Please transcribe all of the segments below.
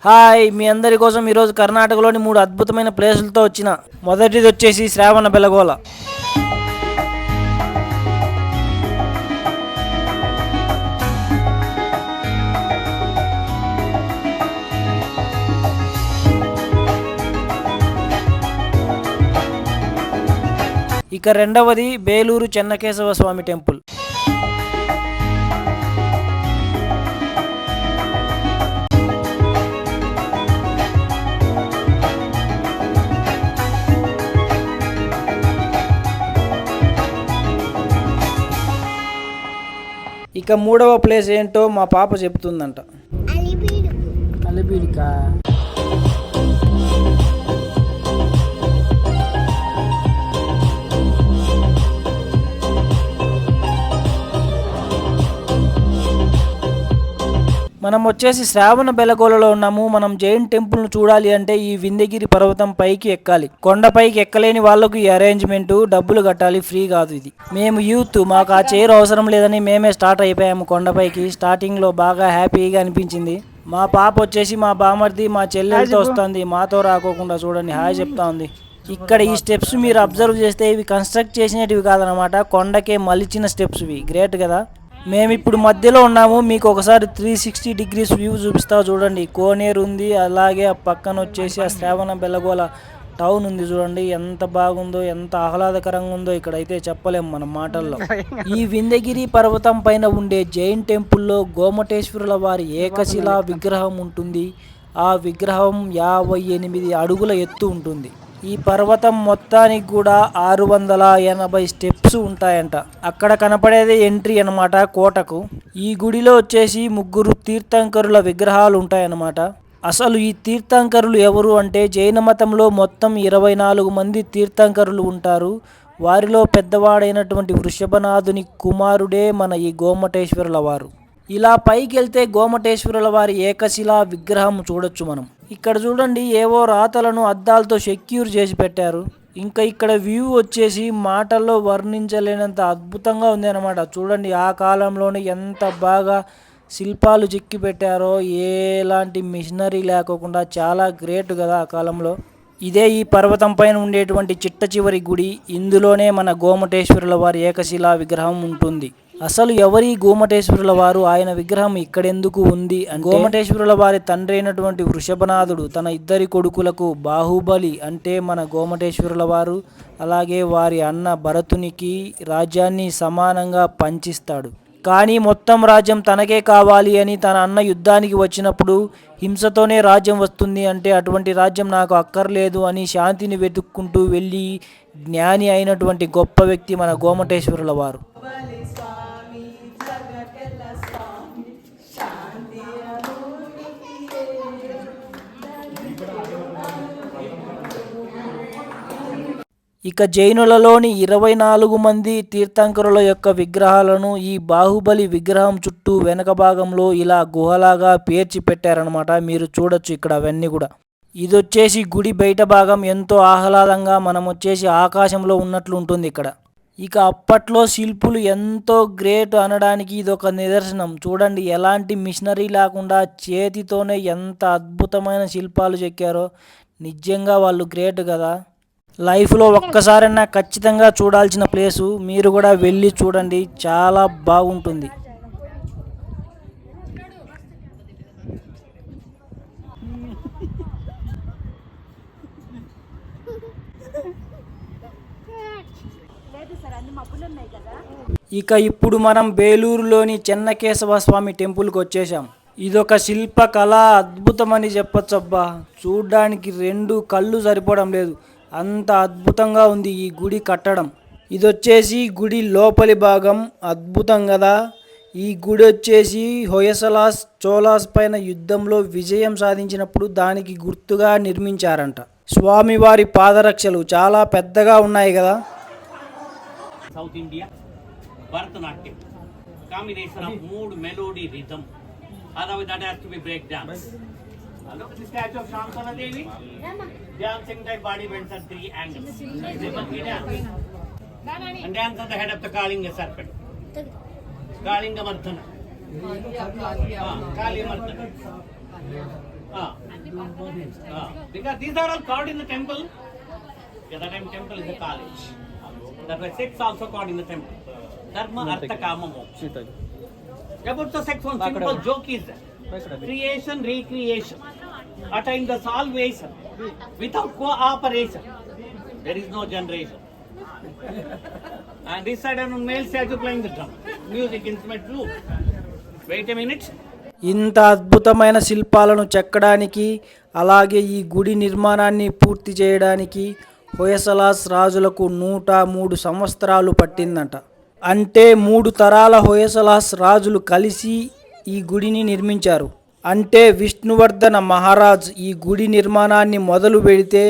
Hi, మీ అందరి కోసం ఈరోజు కర్ణాటకలోని 3 అద్భుతమైన ప్లేసులతో వచ్చిన. మొదటిది వచ్చేసి శ్రావణ బెలగోళ. ఇక రెండవది బేలూరు చెన్నకేశవ స్వామి టెంపుల్. ఇక మూడవ ప్లేస్ ఏంటో మా పాప చెప్తుందంట. అలిబీడికా? మనం వచ్చేసి శ్రావణ బెలగోళలో ఉన్నాము. మనం జైన్ టెంపుల్ను చూడాలి అంటే ఈ వింధ్యగిరి పర్వతం పైకి ఎక్కాలి. కొండపైకి ఎక్కలేని వాళ్ళకు ఈ అరేంజ్మెంట్, డబ్బులు కట్టాలి, ఫ్రీ కాదు ఇది. మేము యూత్, మాకు ఆ చైర్ అవసరం లేదని మేమే స్టార్ట్ అయిపోయాము కొండపైకి. స్టార్టింగ్లో బాగా హ్యాపీగా అనిపించింది. మా పాప వచ్చేసి మా బామర్ది, మా చెల్లెలతో వస్తుంది, మాతో రాకోకుండా. చూడండి, హాయ్ చెప్తా ఉంది. ఇక్కడ ఈ స్టెప్స్ మీరు అబ్జర్వ్ చేస్తే ఇవి కన్స్ట్రక్ట్ చేసినవి కాదనమాట, కొండకే మలిచిన స్టెప్స్ ఇవి. గ్రేట్ కదా. మేము ఇప్పుడు మధ్యలో ఉన్నాము. మీకు ఒకసారి 360 డిగ్రీస్ వ్యూ చూపిస్తా చూడండి. కోనేరు ఉంది, అలాగే ఆ పక్కన వచ్చేసి ఆ శ్రావణ బెలగోళ టౌన్ ఉంది. చూడండి ఎంత బాగుందో, ఎంత ఆహ్లాదకరంగా ఉందో. ఇక్కడైతే చెప్పలేము మన మాటల్లో. ఈ వింధ్యగిరి పర్వతం పైన ఉండే జైన్ టెంపుల్లో గోమటేశ్వరుల వారి ఏకశిలా విగ్రహం ఉంటుంది. ఆ విగ్రహం 58 అడుగుల ఎత్తు ఉంటుంది. ఈ పర్వతం మొత్తానికి కూడా 680 స్టెప్స్ ఉంటాయంట. అక్కడ కనపడేది ఎంట్రీ అనమాట కోటకు. ఈ గుడిలో వచ్చేసి 3 తీర్థంకరుల విగ్రహాలు ఉంటాయన్నమాట. అసలు ఈ తీర్థంకరులు ఎవరు అంటే, జైన మతంలో మొత్తం 24 మంది తీర్థంకరులు ఉంటారు. వారిలో పెద్దవాడైనటువంటి వృషభనాథుని కుమారుడే మన ఈ గోమటేశ్వరుల వారు. ఇలా పైకి వెళ్తే గోమటేశ్వరుల వారి ఏకశిలా విగ్రహం చూడొచ్చు మనం. ఇక్కడ చూడండి, ఏవో రాతలను అద్దాలతో సెక్యూర్ చేసి పెట్టారు. ఇంకా ఇక్కడ వ్యూ వచ్చేసి మాటల్లో వర్ణించలేనంత అద్భుతంగా ఉంది అనమాట. చూడండి, ఆ కాలంలోనే ఎంత బాగా శిల్పాలు చెక్కి పెట్టారో, ఎలాంటి మిషనరీ లేకోకుండా. చాలా గ్రేట్ కదా ఆ కాలంలో. ఇదే ఈ పర్వతం పైన ఉండేటువంటి చిట్ట చివరి గుడి. ఇందులోనే మన గోమటేశ్వరుల వారి ఏకశిలా విగ్రహం ఉంటుంది. అసలు ఎవరి గోమటేశ్వరుల వారు, ఆయన విగ్రహం ఇక్కడెందుకు ఉంది అంటే, గోమటేశ్వరుల వారి తండ్రి అయినటువంటి వృషభనాథుడు తన 2 కొడుకులకు బాహుబలి అంటే మన గోమటేశ్వరుల వారు, అలాగే వారి అన్న భరతునికి రాజ్యాన్ని సమానంగా పంచిస్తాడు. కానీ మొత్తం రాజ్యం తనకే కావాలి అని తన అన్న యుద్ధానికి వచ్చినప్పుడు, హింసతోనే రాజ్యం వస్తుంది అంటే అటువంటి రాజ్యం నాకు అక్కర్లేదు అని శాంతిని వెతుక్కుంటూ వెళ్ళి జ్ఞాని అయినటువంటి గొప్ప వ్యక్తి మన గోమటేశ్వరుల వారు. ఇక జైనులలోని 24 మంది తీర్థంకరుల యొక్క విగ్రహాలను ఈ బాహుబలి విగ్రహం చుట్టూ వెనక భాగంలో ఇలా గుహలాగా పేర్చి పెట్టారనమాట. మీరు చూడొచ్చు ఇక్కడ అవన్నీ కూడా. ఇది వచ్చేసి గుడి బయట భాగం. ఎంతో ఆహ్లాదంగా మనం వచ్చేసి ఆకాశంలో ఉన్నట్లు ఉంటుంది ఇక్కడ. ఇక అప్పట్లో శిల్పులు ఎంతో గ్రేట్ అనడానికి ఇదొక నిదర్శనం. చూడండి, ఎలాంటి మిషనరీ లేకుండా చేతితోనే ఎంత అద్భుతమైన శిల్పాలు చెక్కారో. నిజంగా వాళ్ళు గ్రేట్ కదా. లైఫ్లో ఒక్కసారైనా ఖచ్చితంగా చూడాల్సిన ప్లేసు. మీరు కూడా వెళ్ళి చూడండి, చాలా బాగుంటుంది. ఇక ఇప్పుడు మనం బేలూరులోని చెన్నకేశవ స్వామి టెంపుల్కి వచ్చేసాం. ఇదొక శిల్పకళ అద్భుతమని చెప్పొచ్చబ్బా. చూడ్డానికి 2 కళ్ళు సరిపోవడం లేదు, అంత అద్భుతంగా ఉంది ఈ గుడి కట్టడం. ఇది వచ్చేసి గుడి లోపలి భాగం. అద్భుతం కదా. ఈ గుడి వచ్చేసి హొయసలాస్ చోళాస్ పైన యుద్ధంలో విజయం సాధించినప్పుడు దానికి గుర్తుగా నిర్మించారంట. స్వామివారి పాదరక్షలు చాలా పెద్దగా ఉన్నాయి కదా. South India Bharatanatyam combination of mood melody rhythm, otherwise that has to be break dance. Look at the statue of Shantala Devi dancing. Their body bends at 3 angles. They must be dance. And dance on the head of the Kalinga serpent. Kalinga Mardhana. Kali Mardhana. Because these are all carved in the temple. At that time temple is a college. That was sex also carved in the temple. Dharma, Artha, Kama, Moksha. About the sex, one simple joke is that. Creation, recreation. Attain the salvation. Without cooperation, there is no generation. And this side and male statue playing the drum. Music instrument flute. Wait a minute. ఇంత అద్భుతమైన శిల్పాలను చెక్కడానికి అలాగే ఈ గుడి నిర్మాణాన్ని పూర్తి చేయడానికి హొయసలాస్ రాజులకు 103 సంవత్సరాలు పట్టిందంట. అంటే 3 తరాల హొయసలాస్ రాజులు కలిసి ఈ గుడిని నిర్మించారు. అంటే విష్ణువర్ధన మహారాజ్ ఈ గుడి నిర్మాణాన్ని మొదలు పెడితే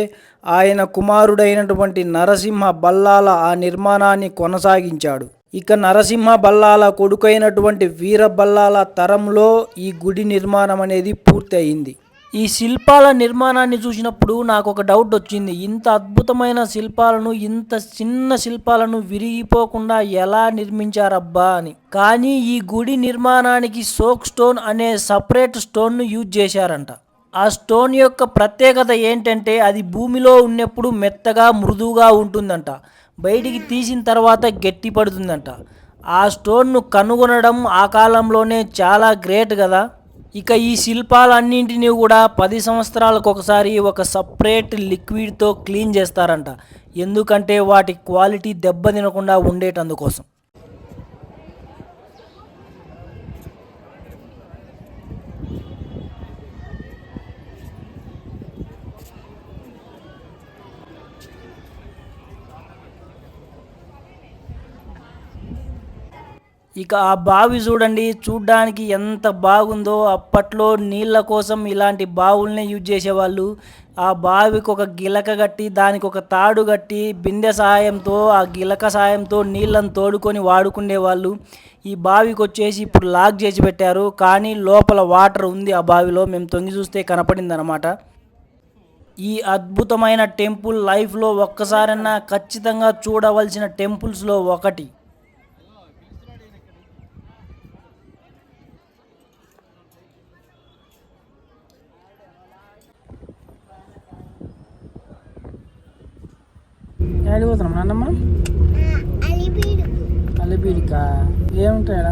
ఆయన కుమారుడైనటువంటి నరసింహ బల్లాల ఆ నిర్మాణాన్ని కొనసాగించాడు. ఇక నరసింహ బల్లాల కొడుకైనటువంటి వీర బల్లాల తరంలో ఈ గుడి నిర్మాణం అనేది పూర్తి అయింది. ఈ శిల్పాల నిర్మాణాన్ని చూసినప్పుడు నాకు ఒక డౌట్ వచ్చింది. ఇంత అద్భుతమైన శిల్పాలను, ఇంత చిన్న శిల్పాలను విరిగిపోకుండా ఎలా నిర్మించారబ్బా అని. కానీ ఈ గుడి నిర్మాణానికి సోక్ స్టోన్ అనే సపరేట్ స్టోన్ను యూజ్ చేశారంట. ఆ స్టోన్ యొక్క ప్రత్యేకత ఏంటంటే అది భూమిలో ఉన్నప్పుడు మెత్తగా మృదువుగా ఉంటుందంట, బయటికి తీసిన తర్వాత గట్టి పడుతుందంట. ఆ స్టోన్ను కనుగొనడం ఆ కాలంలోనే చాలా గ్రేట్ కదా. ఇక ఈ శిల్పాలన్నింటినీ కూడా 10 సంవత్సరాలకు ఒకసారి ఒక సపరేట్ లిక్విడ్తో క్లీన్ చేస్తారంట. ఎందుకంటే వాటి క్వాలిటీ దెబ్బతినకుండా ఉండేటందుకోసం. ఇక ఆ బావి చూడడానికి ఎంత బాగుందో. అప్పట్లో నీళ్ళ కోసం ఇలాంటి బావుల్నే యూజ్ చేసేవాళ్ళు. ఆ బావికి ఒక గిలక కట్టి దానికి ఒక తాడు కట్టి బిందె సాయంతో ఆ గిలక సాయంతో నీళ్ళను తోడుకొని వాడుకునేవాళ్ళు. ఈ బావికి వచ్చేసి ఇప్పుడు లాక్ చేసి పెట్టారు, కానీ లోపల వాటర్ ఉంది ఆ బావిలో. మేము తొంగి చూస్తే కనపడింది అనమాట. ఈ అద్భుతమైన టెంపుల్ లైఫ్లో ఒక్కసారన్నా ఖచ్చితంగా చూడవలసిన టెంపుల్స్లో ఒకటి. అడిగిపోతున్నాం నాన్నమ్మ. అలిబీడికా ఏముంటాయా?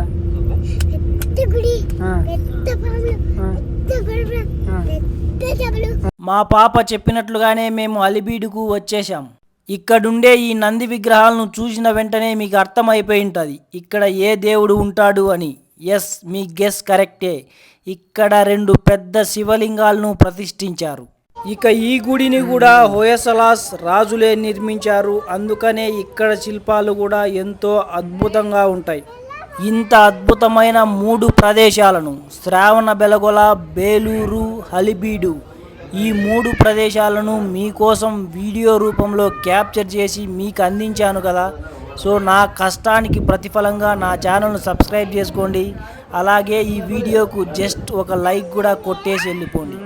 మా పాప చెప్పినట్లుగానే మేము అలిబీడుకు వచ్చేసాం. ఇక్కడుండే ఈ నంది విగ్రహాలను చూసిన వెంటనే మీకు అర్థమైపోయి ఉంటుంది ఇక్కడ ఏ దేవుడు ఉంటాడు అని. ఎస్, మీ గెస్ కరెక్టే. ఇక్కడ 2 పెద్ద శివలింగాలను ప్రతిష్ఠించారు. ఇక ఈ గుడిని కూడా హొయసలాస్ రాజులే నిర్మించారు. అందుకనే ఇక్కడ శిల్పాలు కూడా ఎంతో అద్భుతంగా ఉంటాయి. ఇంత అద్భుతమైన 3 ప్రదేశాలను శ్రావణబెలగొల, బేలూరు, హలిబీడు, ఈ 3 ప్రదేశాలను మీకోసం వీడియో రూపంలో క్యాప్చర్ చేసి మీకు అందించాను కదా. సో నా కష్టానికి ప్రతిఫలంగా నా ఛానల్ను సబ్స్క్రైబ్ చేసుకోండి. అలాగే ఈ వీడియోకు జస్ట్ ఒక లైక్ కూడా కొట్టేసి వెళ్ళిపోండి.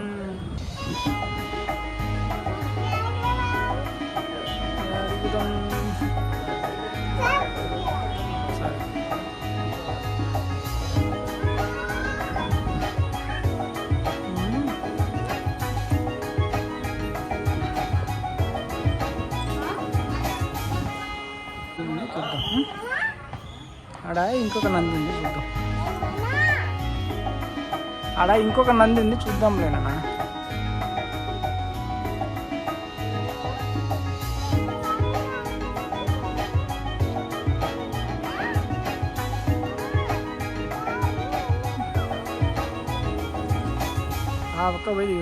ఆడ ఇంకొక నంది ఉంది చూద్దాం. ఆడ ఇంకొక నంది ఉంది చూద్దాంలేనా. ఒక్క పోయి